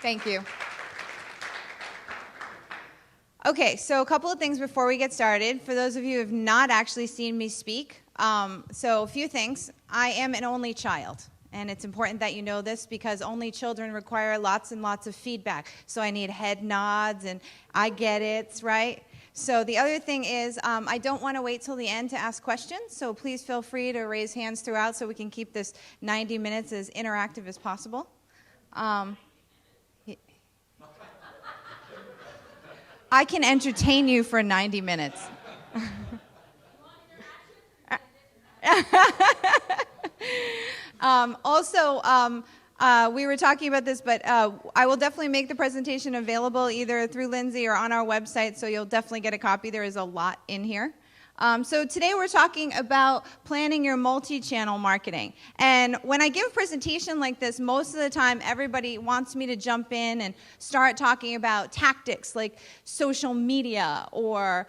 Thank you. Okay, so a couple of things before we get started. For those of you who have not actually seen me speak, so a few things. I am an only child, and it's important that you know this because only children require lots and lots of feedback. So I need head nods and I get it, right? So the other thing is I don't want to wait till the end to ask questions, so please feel free to raise hands throughout so we can keep this 90 minutes as interactive as possible. I can entertain you for 90 minutes. We were talking about this, but I will definitely make the presentation available either through Lindsay or on our website, so you'll definitely get a copy. There is a lot in here. So today we're talking about planning your multi-channel marketing. And when I give a presentation like this, most of the time everybody wants me to jump in and start talking about tactics like social media or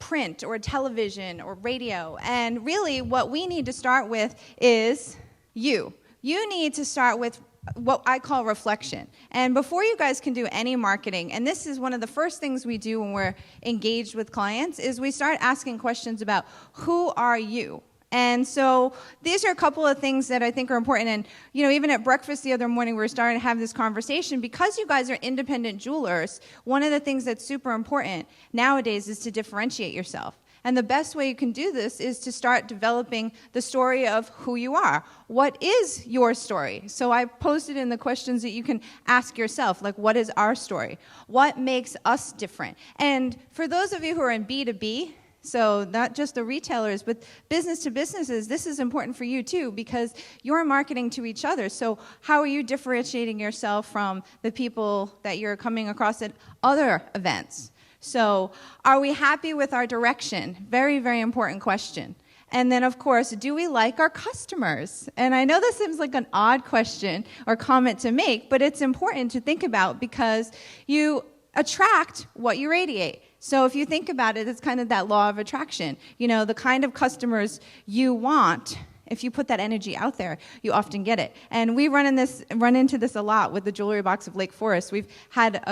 print or television or radio. And really what we need to start with is you. You need to start with what I call reflection. And before you guys can do any marketing, and this is one of the first things we do when we're engaged with clients, is we start asking questions about who are you? And so these are a couple of things that I think are important. And even at breakfast the other morning, we were starting to have this conversation. Because you guys are independent jewelers, one of the things that's super important nowadays is to differentiate yourself. And the best way you can do this is to start developing the story of who you are. What is your story? So I posted in the questions that you can ask yourself, like, what is our story? What makes us different? And for those of you who are in B2B, so not just the retailers, but business to businesses, this is important for you too, because you're marketing to each other. So how are you differentiating yourself from the people that you're coming across at other events? So are we happy with our direction? Very, very important question. And then, of course, do we like our customers? And I know this seems like an odd question or comment to make, but it's important to think about because you attract what you radiate. So if you think about it, it's kind of that law of attraction. The kind of customers you want, if you put that energy out there, you often get it. And we run into this a lot with the Jewelry Box of Lake Forest. We've had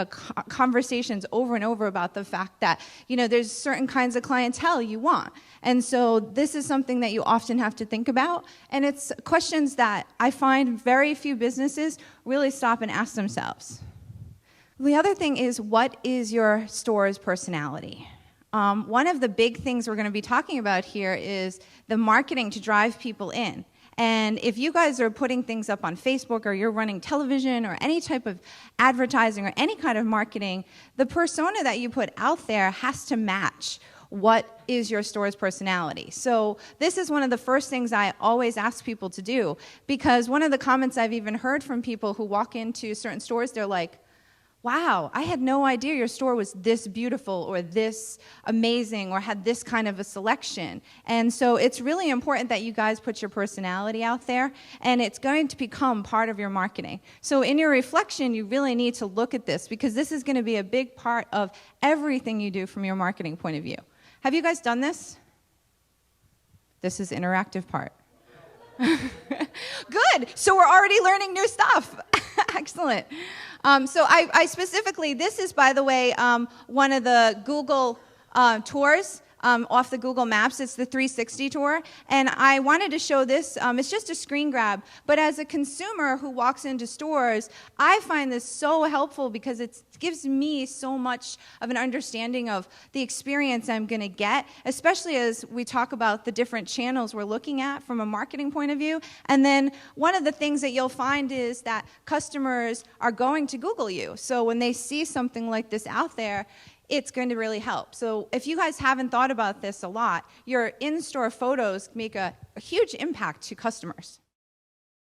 conversations over and over about the fact that, there's certain kinds of clientele you want. And so this is something that you often have to think about. And it's questions that I find very few businesses really stop and ask themselves. The other thing is, what is your store's personality? One of the big things we're going to be talking about here is the marketing to drive people in. And if you guys are putting things up on Facebook or you're running television or any type of advertising or any kind of marketing, the persona that you put out there has to match what is your store's personality. So this is one of the first things I always ask people to do, because one of the comments I've even heard from people who walk into certain stores, they're like, wow, I had no idea your store was this beautiful or this amazing or had this kind of a selection. And so it's really important that you guys put your personality out there, and it's going to become part of your marketing. So in your reflection, you really need to look at this, because this is going to be a big part of everything you do from your marketing point of view. Have you guys done this? This is interactive part. Good. So we're already learning new stuff. Excellent. So I specifically, this is, by the way, one of the Google tours off the Google Maps. It's the 360 tour. And I wanted to show this. It's just a screen grab. But as a consumer who walks into stores, I find this so helpful because it gives me so much of an understanding of the experience I'm going to get, especially as we talk about the different channels we're looking at from a marketing point of view. And then one of the things that you'll find is that customers are going to Google you. So when they see something like this out there, it's going to really help. So if you guys haven't thought about this a lot, your in-store photos make a huge impact to customers.